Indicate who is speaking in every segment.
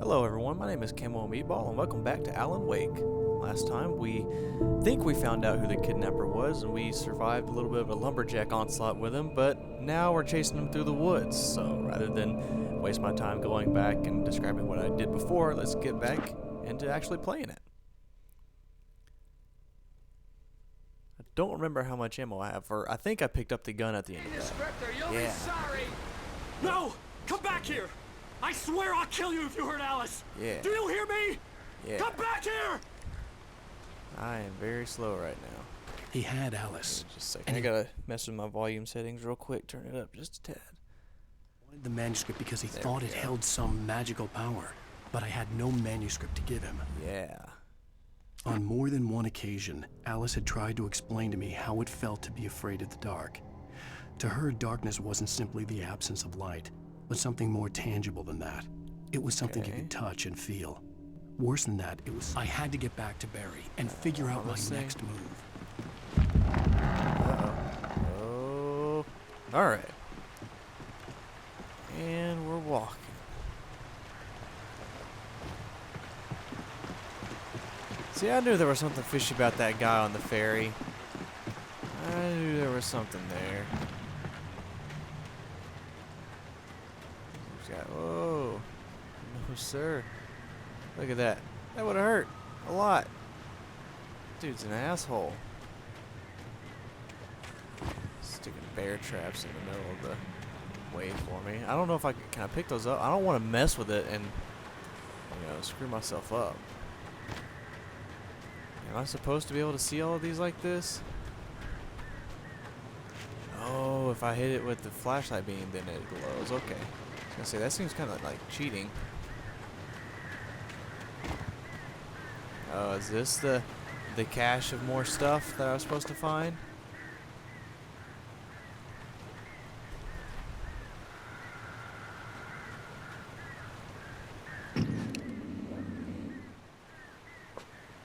Speaker 1: Hello everyone, my name is Camo Meatball and welcome back to Alan Wake. Last time we think we found out who the kidnapper was and we survived a little bit of a lumberjack onslaught with him, but now we're chasing him through the woods. So rather than waste my time going back and describing what I did before, let's get back into actually playing it. I don't remember how much ammo I have for. I think I picked up the gun at the end of that.
Speaker 2: You'll be sorry.
Speaker 3: No! Come back here! I swear I'll kill you if you hurt Alice!
Speaker 1: Yeah.
Speaker 3: Do you hear me?
Speaker 1: Yeah.
Speaker 3: Come back here!
Speaker 1: I am very slow right now.
Speaker 4: He had Alice.
Speaker 1: Just a second. I gotta mess with my volume settings real quick. Turn it up just a tad.
Speaker 4: Wanted the manuscript because he
Speaker 1: There
Speaker 4: thought
Speaker 1: we
Speaker 4: it
Speaker 1: go.
Speaker 4: held some magical power, but I had no manuscript to give him.
Speaker 1: Yeah.
Speaker 4: On more than one occasion, Alice had tried to explain to me how it felt to be afraid of the dark. To her, darkness wasn't simply the absence of light, but something more tangible than that. It was something you
Speaker 1: Okay.
Speaker 4: could touch and feel. Worse than that, it was I had to get back to Barry and figure out my
Speaker 1: let's see.
Speaker 4: next move.
Speaker 1: Oh. Alright. And we're walking. See, I knew there was something fishy about that guy on the ferry. I knew there was something there. He's got, whoa. No, sir. Look at that. That would have hurt. A lot. Dude's an asshole. Sticking bear traps in the middle of the way for me. I don't know if can I pick those up? I don't want to mess with it and, screw myself up. Am I supposed to be able to see all of these like this? Oh, if I hit it with the flashlight beam, then it glows. Okay. I was gonna say, that seems kind of like cheating. Oh, is this the cache of more stuff that I was supposed to find?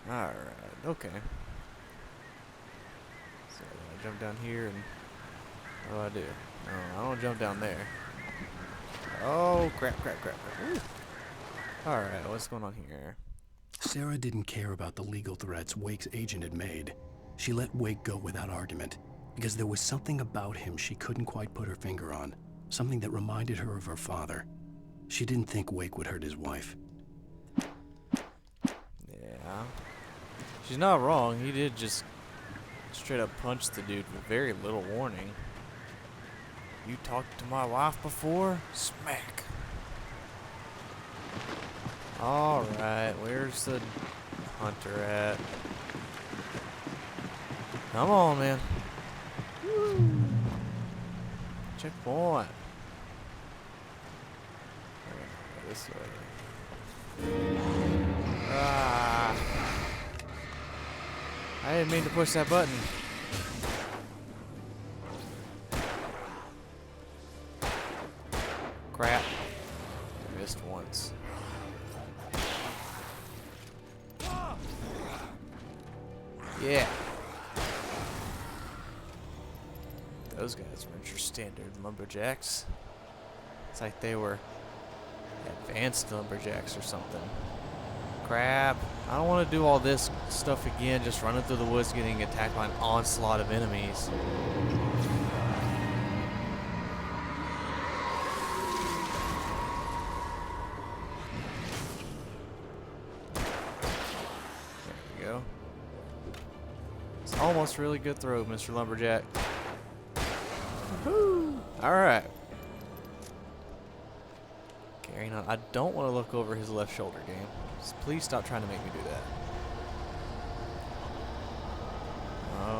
Speaker 1: Alright, okay. So I jump down here and what do I do? No, I don't jump down there. Oh, crap. Alright, what's going on here?
Speaker 4: Sarah didn't care about the legal threats Wake's agent had made. She let Wake go without argument, because there was something about him she couldn't quite put her finger on, something that reminded her of her father. She didn't think Wake would hurt his wife.
Speaker 1: Yeah. She's not wrong. He did just straight up punch the dude with very little warning. You talked to my wife before? Smack. Alright, where's the hunter at? Come on, man. Woo. Checkpoint. Go this way. Ah. I didn't mean to push that button. Crap. Missed once. Yeah. Those guys weren't your standard lumberjacks. It's like they were advanced lumberjacks or something. Crap. I don't want to do all this stuff again, just running through the woods getting attacked by an onslaught of enemies. There we go. It's almost a really good throw, Mr. Lumberjack. Woohoo! Alright. Carrying on. I don't want to look over his left shoulder, game. Just please stop trying to make me do that.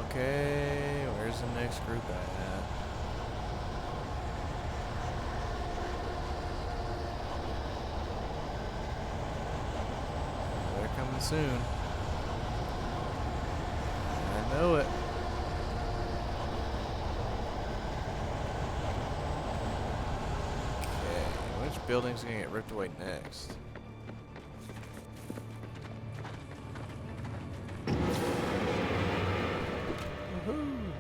Speaker 1: Okay, where's the next group at? They're coming soon. I know it. Okay, which building's gonna get ripped away next? Woohoo!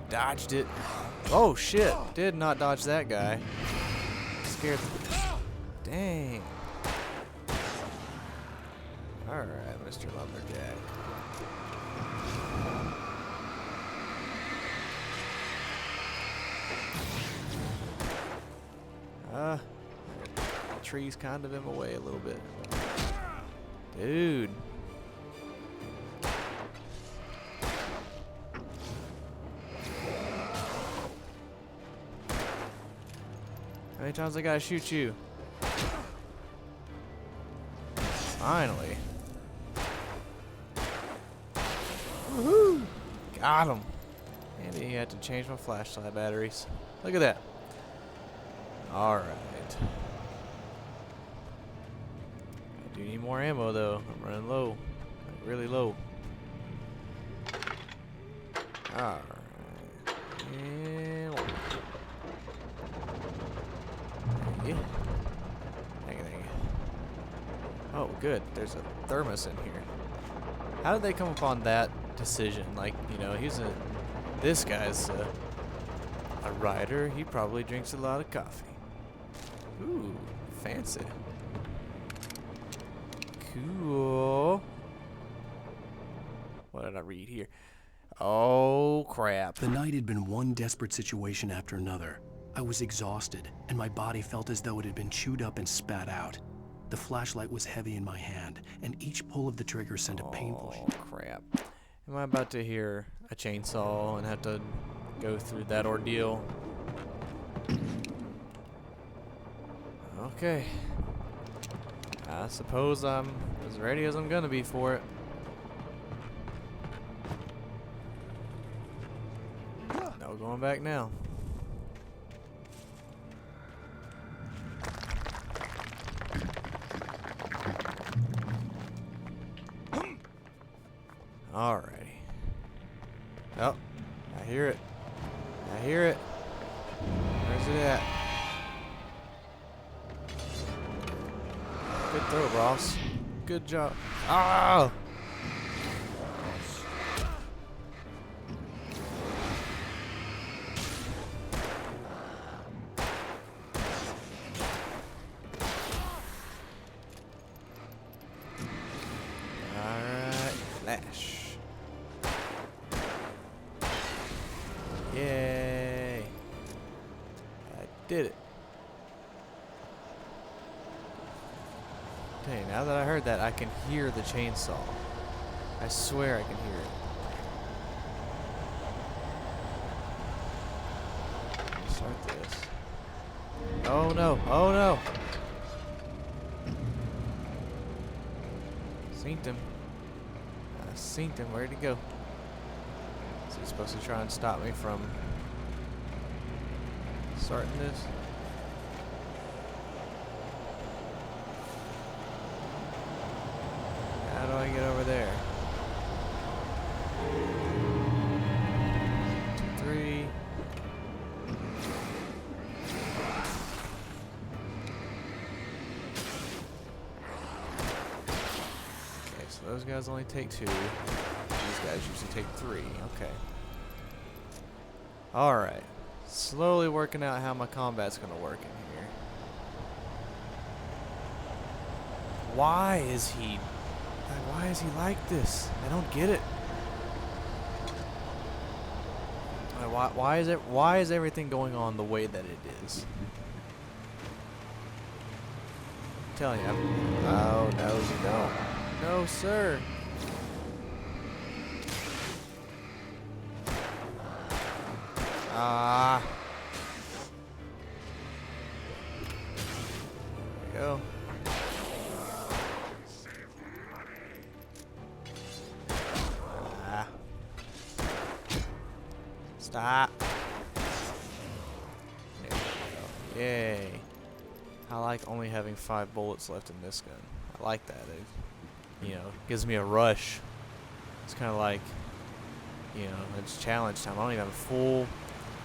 Speaker 1: Dodged it. Oh shit! Did not dodge that guy. Scared. Dang. Alright, Mr. Lumberjack. The tree's kind of in my way a little bit. Dude. How many times I gotta shoot you? Finally. Woohoo! Got him. And he had to change my flashlight batteries. Look at that. Alright. I do need more ammo though. I'm running low. Like really low. Alright. And yeah. Thank you. Oh, good. There's a thermos in here. How did they come upon that decision? Like, you know, this guy's a writer. He probably drinks a lot of coffee. Ooh, fancy. Cool. What did I read here? Oh, crap.
Speaker 4: The night had been one desperate situation after another. I was exhausted, and my body felt as though it had been chewed up and spat out. The flashlight was heavy in my hand, and each pull of the trigger sent a painful...
Speaker 1: Oh, crap. Am I about to hear a chainsaw and have to go through that ordeal? Okay. I suppose I'm as ready as I'm gonna be for it. No going back now. Alrighty. Oh, I hear it. I hear it. Where's it at? Good throw, Ross. Good job. Ah! Alright, flash. Yay. I did it. Dang, now that I heard that, I can hear the chainsaw. I swear I can hear it. Start this. Oh no, oh no! Seen him. I seen him. Where'd he go? Is he supposed to try and stop me from starting this? How do I get over there? 2, 3. Okay, so those guys only take 2. These guys usually take 3. Okay. Alright. Slowly working out how my combat's gonna work in here. Why is he like this? I don't get it. Why is everything going on the way that it is? I'm telling you. Oh no, you don't. No, sir. Ah. There we go. Stop. There we go. Yay. I like only having 5 bullets left in this gun. I like that. It, you know, gives me a rush. It's kind of like, you know, it's challenge time. I don't even have a full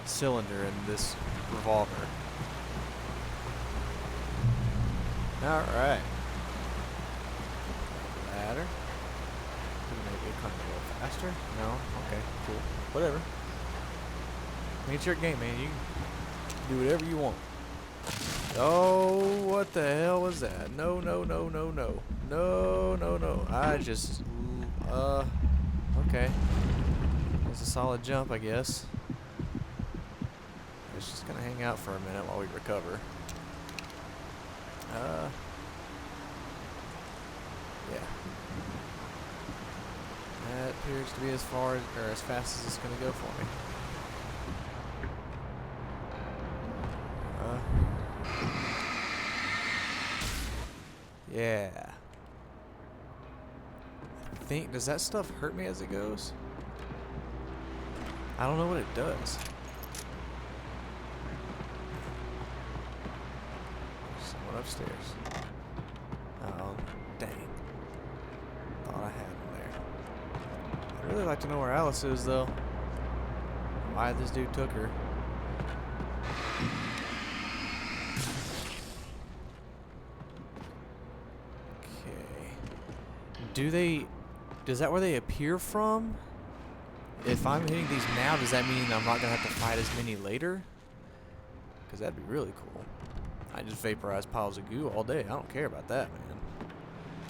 Speaker 1: cylinder in this revolver. Alright. Ladder. Maybe it comes a little faster? No? Okay, cool. Whatever. I mean, it's your game, man. You can do whatever you want. Oh, what the hell was that? No, no, no, no, no. No, no, no. I just... Okay. That's a solid jump, I guess. It's just gonna hang out for a minute while we recover. Yeah. That appears to be as far as, or as fast as it's gonna go for me. Yeah. I think, does that stuff hurt me as it goes? I don't know what it does. Someone upstairs. Oh, dang. Thought I had him there. I'd really like to know where Alice is, though. Why this dude took her. Is that where they appear from? If I'm hitting these now, does that mean I'm not going to have to fight as many later? Because that'd be really cool. I just vaporize piles of goo all day. I don't care about that, man.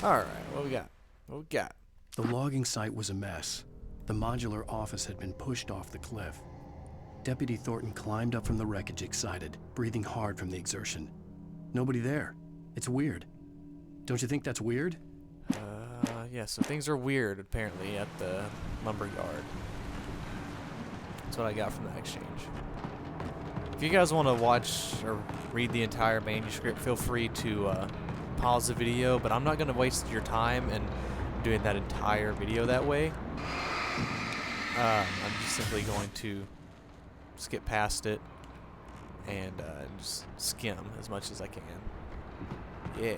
Speaker 1: Alright, what we got? What we got?
Speaker 4: The logging site was a mess. The modular office had been pushed off the cliff. Deputy Thornton climbed up from the wreckage excited, breathing hard from the exertion. Nobody there. It's weird. Don't you think that's weird?
Speaker 1: Yeah, so things are weird, apparently, at the lumber yard. That's what I got from that exchange. If you guys want to watch or read the entire manuscript, feel free to pause the video, but I'm not going to waste your time in doing that entire video that way. I'm just simply going to skip past it and just skim as much as I can. Yeah.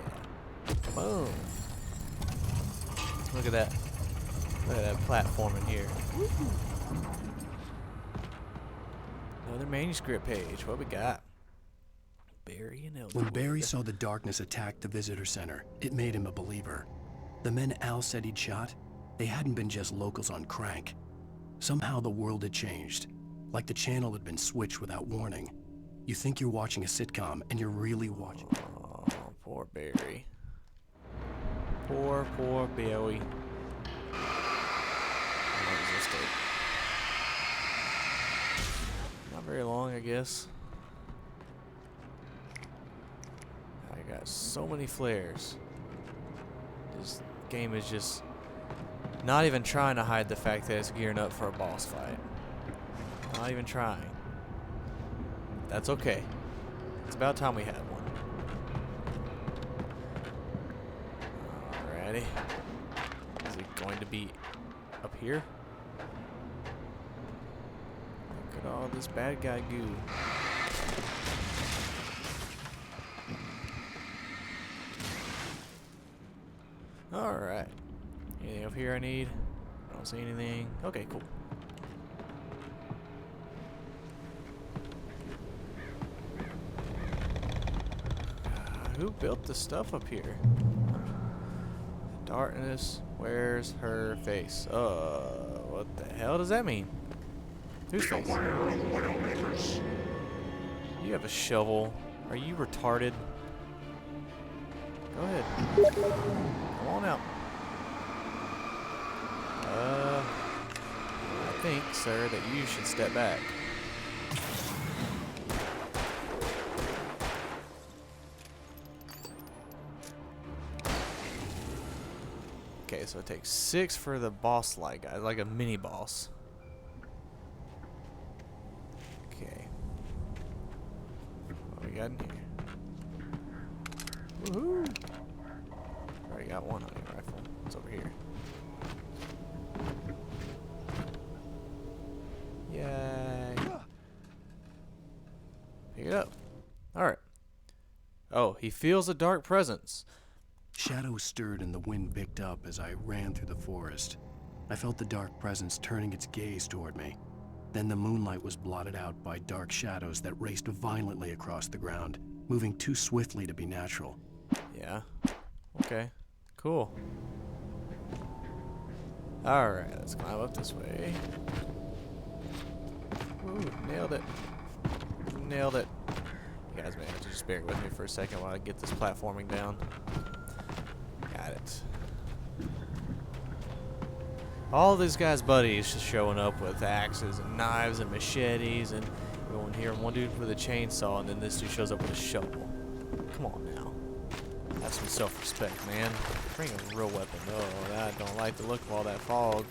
Speaker 1: Boom. Look at that. Look at that platform in here. Another manuscript page. What we got? Barry and Elderwood.
Speaker 4: When Barry saw the darkness attack the visitor center, it made him a believer. The men Al said he'd shot, they hadn't been just locals on crank. Somehow the world had changed, like the channel had been switched without warning. You think you're watching a sitcom, and you're really watching.
Speaker 1: Oh, poor Barry. Poor Barry. How long does this take? Not very long, I guess. I got so many flares. This game is just not even trying to hide the fact that it's gearing up for a boss fight. Not even trying. That's okay. It's about time we had one. Alrighty. Is it going to be up here? Look at all this bad guy goo. Alright. Anything up here I need? I don't see anything. Okay, cool. Who built the stuff up here? Darkness wears her face. What the hell does that mean? Whose face? You have a shovel. Are you retarded? Go ahead. Come on out. I think, sir, that you should step back. Okay, so it takes 6 for the boss-like guy, like a mini-boss. Okay. What we got in here? Woohoo! Already got one hunting rifle. What's over here? Yay! Pick it up. Alright. Oh, he feels a dark presence.
Speaker 4: Shadows stirred and the wind picked up as I ran through the forest. I felt the dark presence turning its gaze toward me. Then the moonlight was blotted out by dark shadows that raced violently across the ground, moving too swiftly to be natural.
Speaker 1: Yeah. Okay. Cool. Alright, let's climb up this way. Ooh, nailed it. Nailed it. You guys may have to just bear with me for a second while I get this platforming down. Got it. All these guys' buddies just showing up with axes and knives and machetes, and going here, one dude with a chainsaw, and then this dude shows up with a shovel. Come on now. Have some self-respect, man. Bring a real weapon. Oh, I don't like the look of all that fog.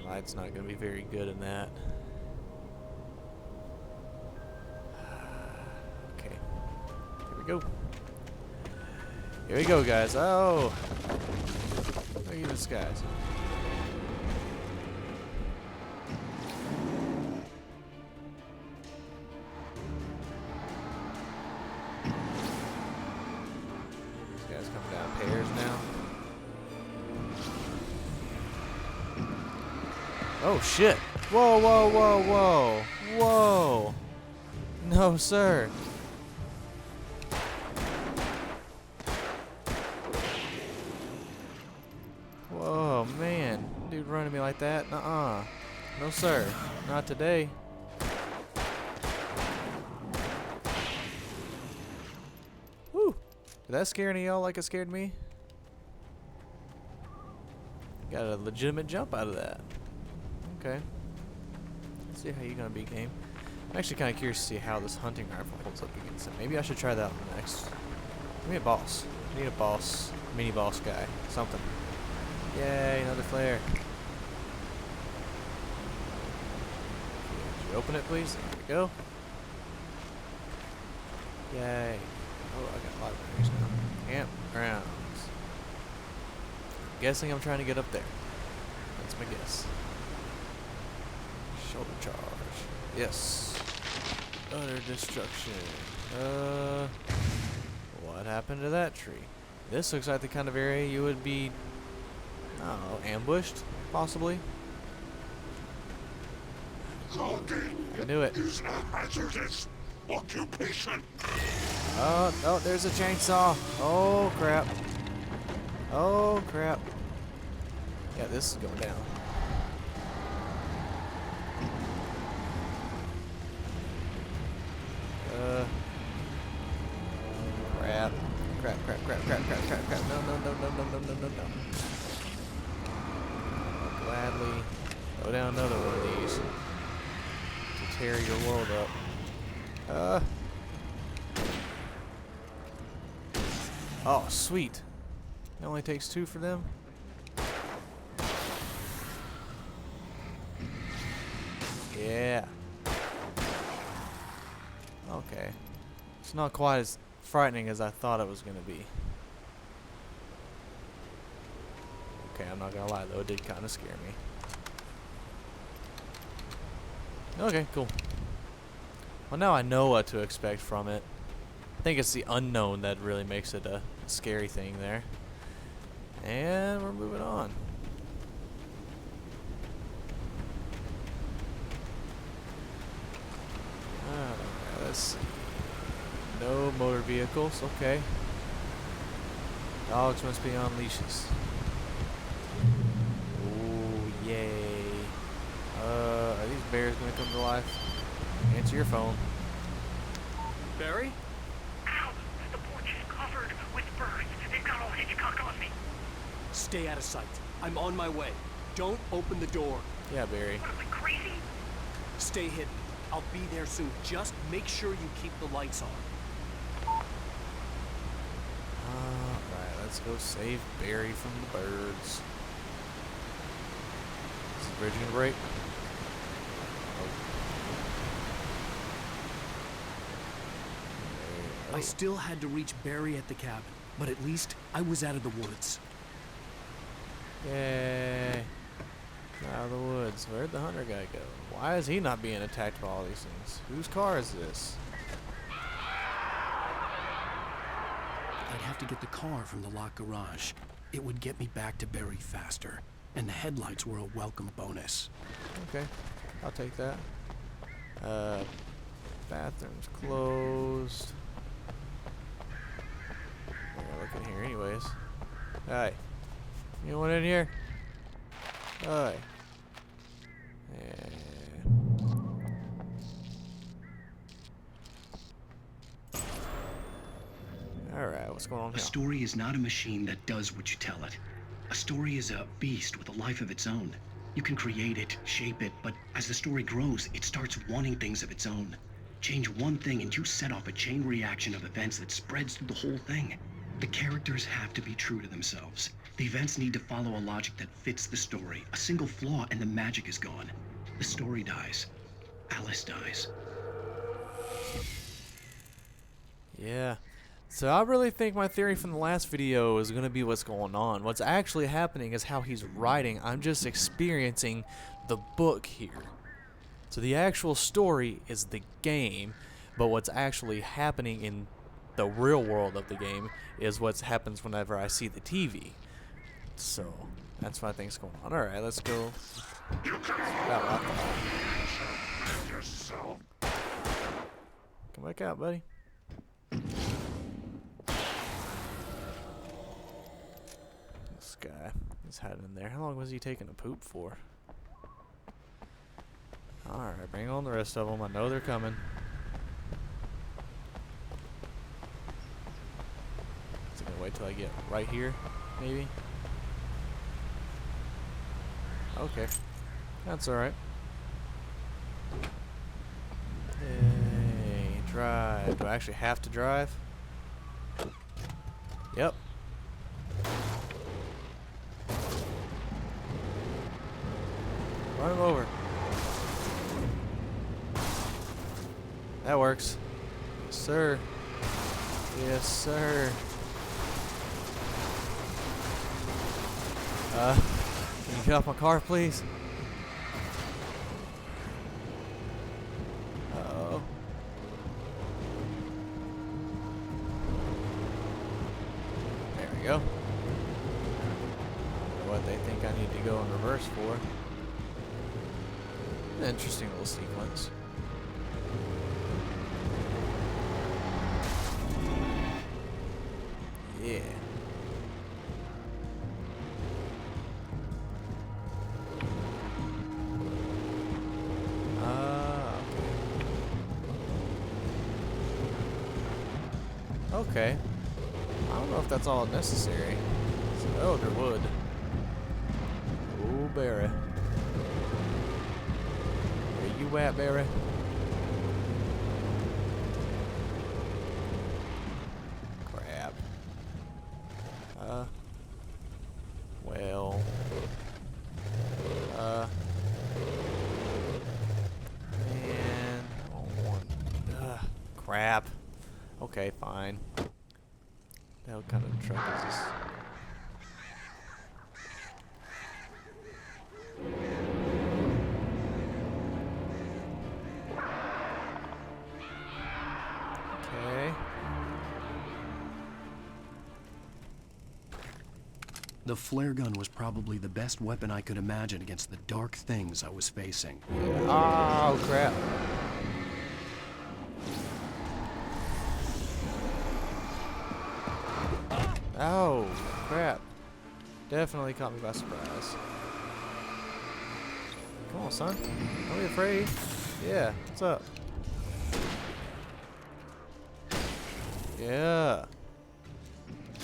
Speaker 1: My light's not going to be very good in that. Okay. Here we go. Here we go, guys. Oh! Look at this, guys. These guys coming down pairs now. Oh, shit. Whoa, whoa, whoa, whoa. Whoa. No, sir. Whoa, man. Dude running me like that? Nuh-uh. No, sir. Not today. Whew. Did that scare any of y'all like it scared me? Got a legitimate jump out of that. Okay. Let's see how you're gonna be, game. I'm actually kind of curious to see how this hunting rifle holds up against it. Maybe I should try that one next. Give me a boss. I need a boss, mini boss guy, something. Yay, another flare. Could you open it, please? There we go. Yay. Oh, I got a lot of berries now. Campgrounds. I'm guessing I'm trying to get up there. That's my guess. Shoulder charge. Yes. Utter destruction. What happened to that tree? This looks like the kind of area you would be, I don't know, ambushed, possibly. I knew it.
Speaker 2: Is a hazardous occupation.
Speaker 1: Oh, there's a chainsaw. Oh, crap. Oh, crap. Yeah, this is going down. Crap. No. I'll gladly go down another one of these to tear your world up. Oh, sweet. It only takes 2 for them. Yeah. Okay. It's not quite as frightening as I thought it was going to be. Okay, I'm not going to lie though, it did kind of scare me. Okay, cool. Well, now I know what to expect from it. I think it's the unknown that really makes it a scary thing there. And we're moving on. Let's see. No motor vehicles, okay. Dogs must be on leashes. Ooh, yay. Are these bears gonna come to life? Answer your phone.
Speaker 3: Barry?
Speaker 2: Ow! The porch is covered with birds. They've got all Hitchcock on me.
Speaker 3: Stay out of sight. I'm on my way. Don't open the door.
Speaker 1: Yeah, Barry.
Speaker 2: What am I, crazy?
Speaker 3: Stay hidden. I'll be there soon. Just make sure you keep the lights on.
Speaker 1: Alright, let's go save Barry from the birds. Is the bridge gonna break?
Speaker 4: I still had to reach Barry at the cabin, but at least I was out of the woods.
Speaker 1: Yay. Out of the woods. Where'd the hunter guy go? Why is he not being attacked by all these things? Whose car is this?
Speaker 4: I'd have to get the car from the locked garage. It would get me back to Barry faster, and the headlights were a welcome bonus.
Speaker 1: Okay, I'll take that. Bathroom's closed. I gotta look in here anyways. Hey, anyone in here? Hey. Alright, what's going on
Speaker 4: A
Speaker 1: here?
Speaker 4: story is not a machine that does what you tell it. A story is a beast with a life of its own. You can create it, shape it, but as the story grows, it starts wanting things of its own. Change one thing and you set off a chain reaction of events that spreads through the whole thing. The characters have to be true to themselves. The events need to follow a logic that fits the story. A single flaw and the magic is gone. The story dies. Alice dies.
Speaker 1: Yeah. So I really think my theory from the last video is going to be what's going on. What's actually happening is how he's writing. I'm just experiencing the book here. So the actual story is the game, but what's actually happening in the real world of the game is what happens whenever I see the TV. So that's what I think is going on. Alright, let's go. About what I thought. Come back out, buddy. This guy is hiding in there. How long was he taking a poop for? Alright, bring on the rest of them. I know they're coming. Is it gonna wait till I get right here? Maybe? Okay. That's alright. Hey, drive. Do I actually have to drive? Yep. Run him over. That works. Yes, sir. Yes, sir. Can you get off my car, please? Uh-oh. There we go. What they think I need to go in reverse for. An interesting little sequence. Yeah. Okay. I don't know if that's all necessary. It's an elder wood. Oh, Barry. Where you at, Barry? Crap. Well. Man. Crap. Okay, fine. What kind of truck is this? Okay.
Speaker 4: The flare gun was probably the best weapon I could imagine against the dark things I was facing.
Speaker 1: Oh, crap. Oh, crap. Definitely caught me by surprise. Come on, son. Don't be afraid. Yeah, what's up? Yeah.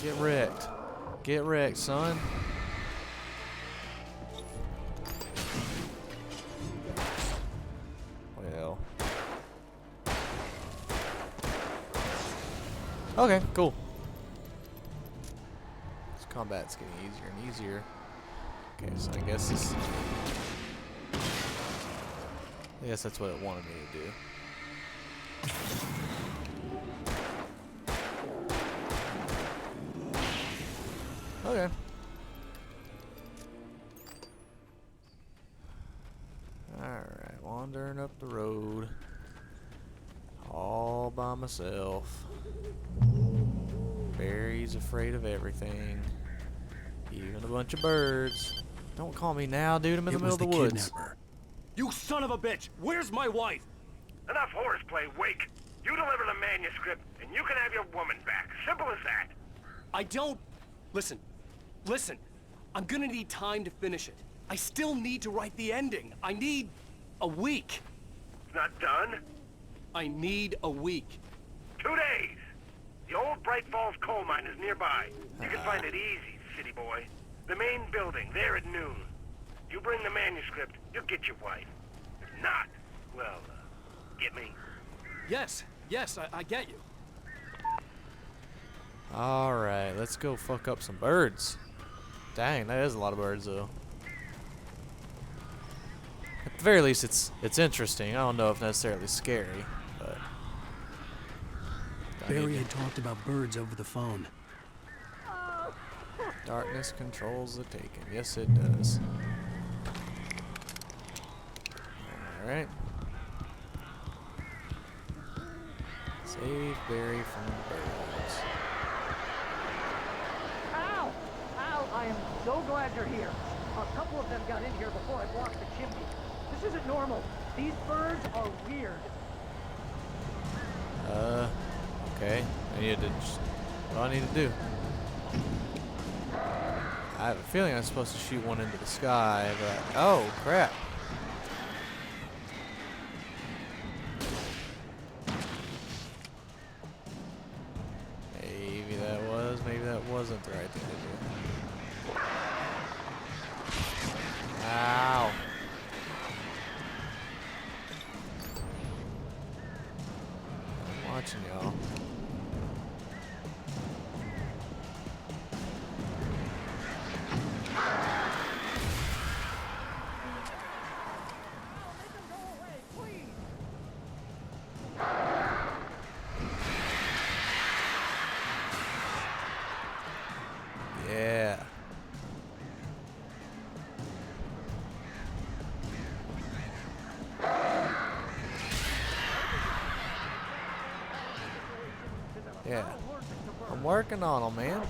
Speaker 1: Get wrecked. Get wrecked, son. Well. Okay, cool. Combat's getting easier and easier. Okay, so I guess this... I guess that's what it wanted me to do. Okay. Alright, wandering up the road. All by myself. Barry's afraid of everything. Even a bunch of birds. Don't call me now, dude. I'm in the middle of the woods.
Speaker 4: Kidnapper.
Speaker 3: You son of a bitch! Where's my wife?
Speaker 2: Enough horseplay, Wake. You deliver the manuscript, and you can have your woman back. Simple as that.
Speaker 3: I don't... Listen. I'm gonna need time to finish it. I still need to write the ending. I need a week.
Speaker 2: It's not done.
Speaker 3: I need a week.
Speaker 2: 2 days. The old bright Falls coal mine is nearby. You can find it easy, city boy. The main building, there at noon. You bring the manuscript, you'll get your wife. If not, well, get me.
Speaker 3: Yes, I get you.
Speaker 1: Alright, let's go fuck up some birds. Dang, that is a lot of birds though. At the very least, it's interesting. I don't know if necessarily scary, but...
Speaker 4: Barry had talked about birds over the phone.
Speaker 1: Darkness controls the taken. Yes, it does. Alright. Save Barry from birds.
Speaker 5: Ow! Ow! I am so glad you're here. A couple of them got in here before I blocked the chimney. This isn't normal. These birds are weird.
Speaker 1: Okay. I need to just... What do I need to do? I have a feeling I'm supposed to shoot one into the sky, but... Oh, crap. Maybe that was, maybe that wasn't the right thing to do. Ow. I'm watching y'all. Yeah. Yeah. I'm working on them, man.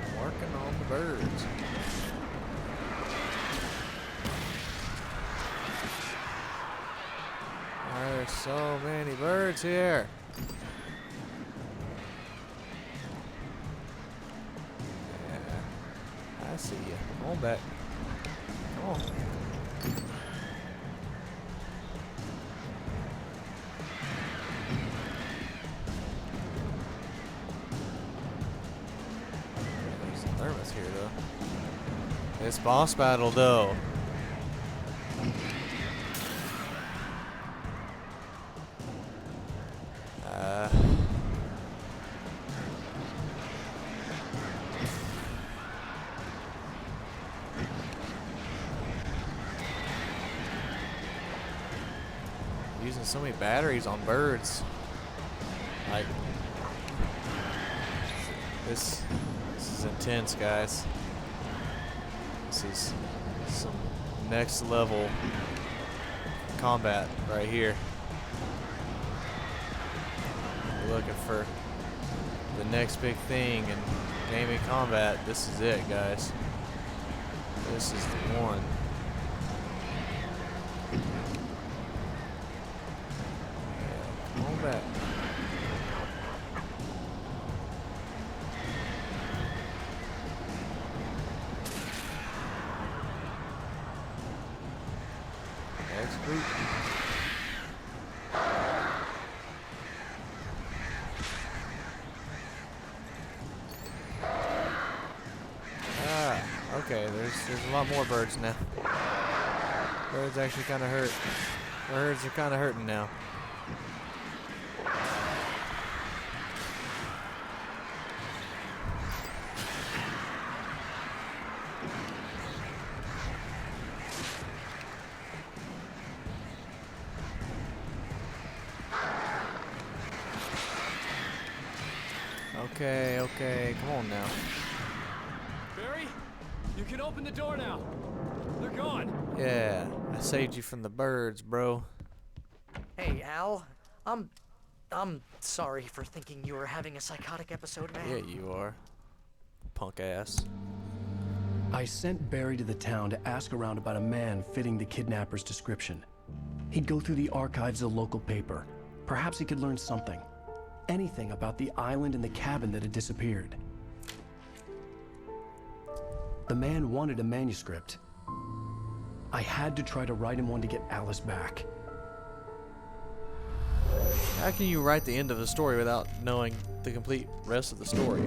Speaker 1: I'm working on the birds. There's so many birds here. Yeah. I see you. Come on back. Come on. There's some thermos here, though. This boss battle, though. Using so many batteries on birds. Like, this is intense, guys. This is some next level combat right here. We're looking for the next big thing in gaming combat. This is it, guys. This is the one. Back. Next group. Okay, there's a lot more birds now. Birds actually kind of hurt. Birds are kind of hurting now. Okay, come on now.
Speaker 3: Barry, you can open the door now. They're gone.
Speaker 1: Yeah, I saved you from the birds, bro.
Speaker 5: Hey, Al. I'm sorry for thinking you were having a psychotic episode, man.
Speaker 1: Yeah, you are. Punk ass.
Speaker 4: I sent Barry to the town to ask around about a man fitting the kidnapper's description. He'd go through the archives of the local paper. Perhaps he could learn something. Anything about the island and the cabin that had disappeared. The man wanted a manuscript. I had to try to write him one to get Alice back.
Speaker 1: How can you write the end of the story without knowing the complete rest of the story?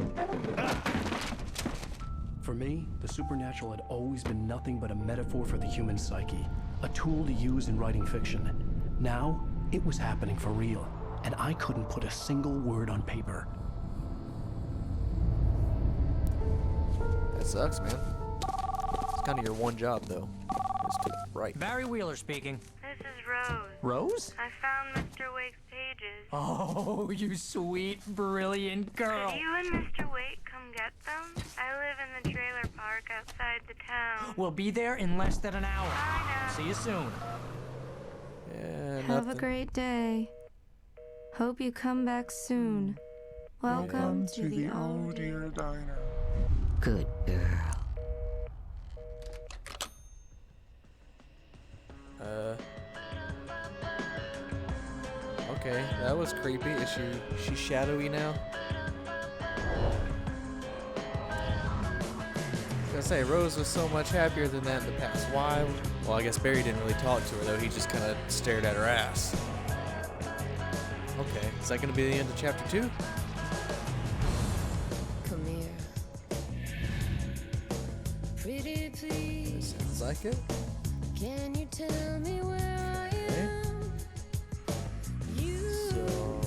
Speaker 4: For me, the supernatural had always been nothing but a metaphor for the human psyche, a tool to use in writing fiction. Now, it was happening for real, and I couldn't put a single word on paper.
Speaker 1: That sucks, man. It's kind of your one job, though, is to write.
Speaker 6: Barry Wheeler speaking.
Speaker 7: This is Rose.
Speaker 6: Rose?
Speaker 7: I found Mr. Wake's pages.
Speaker 6: Oh, you sweet, brilliant girl.
Speaker 7: Could you and Mr. Wake come get them? I live in the trailer park outside the town.
Speaker 6: We'll be there in less than an hour.
Speaker 7: I know.
Speaker 6: See you soon.
Speaker 1: Yeah,
Speaker 8: Have
Speaker 1: nothing.
Speaker 8: a great day. Hope you come back soon. Welcome to the old dear diner.
Speaker 6: Good girl.
Speaker 1: Okay, that was creepy. Is she shadowy now? I was gonna say, Rose was so much happier than that in the past. Why? Well, I guess Barry didn't really talk to her, though. He just kind of stared at her ass. Okay, is that gonna be the end of chapter 2?
Speaker 9: Come here. Pretty please,
Speaker 1: Sounds like it.
Speaker 9: can you tell me where I am? You
Speaker 1: So...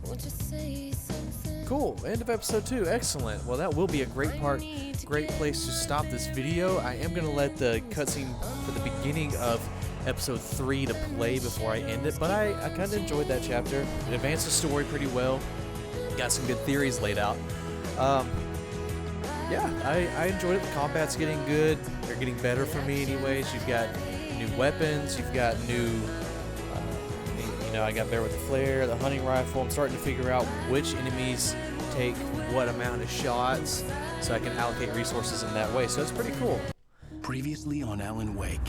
Speaker 9: want to say something?
Speaker 1: Cool, end of episode 2, excellent. Well, that will be a great part, great place to stop this video. I am going to let the cutscene for the beginning of episode 3 to play before I end it, but I kind of enjoyed that chapter. It advanced the story pretty well, got some good theories laid out. Yeah, I enjoyed it. The combat's getting good, they're getting better for me anyways. You've got new weapons, you've got new... I got better with the flare, the hunting rifle. I'm starting to figure out which enemies take what amount of shots, so I can allocate resources in that way. So it's pretty cool.
Speaker 4: Previously on Alan Wake,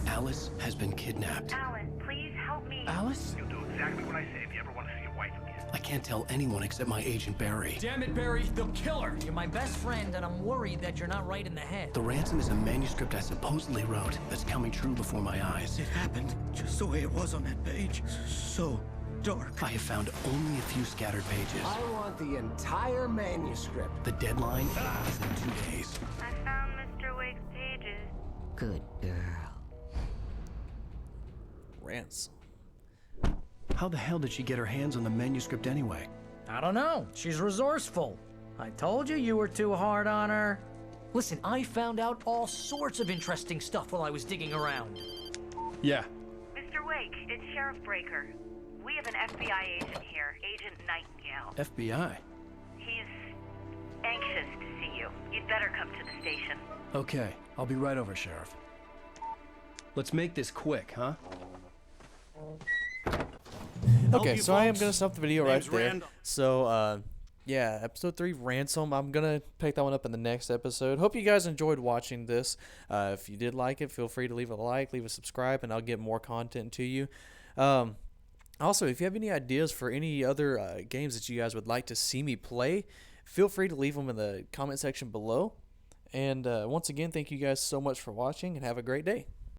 Speaker 4: Alice has been kidnapped.
Speaker 7: Alan, please help me.
Speaker 6: Alice?
Speaker 2: You'll do exactly what I say if you ever want to see your wife again.
Speaker 4: I can't tell anyone except my agent Barry.
Speaker 3: Damn it, Barry, they'll kill her.
Speaker 6: You're my best friend, and I'm worried that you're not right in the head.
Speaker 4: The ransom is a manuscript I supposedly wrote that's coming true before my eyes.
Speaker 10: It happened just the way it was on that page. So dark.
Speaker 4: I have found only a few scattered pages.
Speaker 10: I want the entire manuscript.
Speaker 4: The deadline is in 2 days.
Speaker 7: I found Mr. Wake's pages.
Speaker 6: Good girl.
Speaker 1: Ransom.
Speaker 4: How the hell did she get her hands on the manuscript anyway?
Speaker 6: I don't know. She's resourceful. I told you were too hard on her. Listen, I found out all sorts of interesting stuff while I was digging around.
Speaker 4: Yeah.
Speaker 7: Mr. Wake, it's Sheriff Breaker. We have an FBI agent here, Agent Nightingale.
Speaker 4: FBI.
Speaker 7: He's anxious to see you. You'd better come to the station.
Speaker 4: Okay, I'll be right over, Sheriff. Let's make this quick, huh?
Speaker 1: Okay,
Speaker 10: you,
Speaker 1: so I am
Speaker 10: folks.
Speaker 1: going to stop the video right
Speaker 10: Name's
Speaker 1: there.
Speaker 10: Randall.
Speaker 1: So, yeah, episode 3, Ransom. I'm going to pick that one up in the next episode. Hope you guys enjoyed watching this. If you did like it, feel free to leave a like, leave a subscribe, and I'll get more content to you. Also, if you have any ideas for any other games that you guys would like to see me play, feel free to leave them in the comment section below. And once again, thank you guys so much for watching, and have a great day.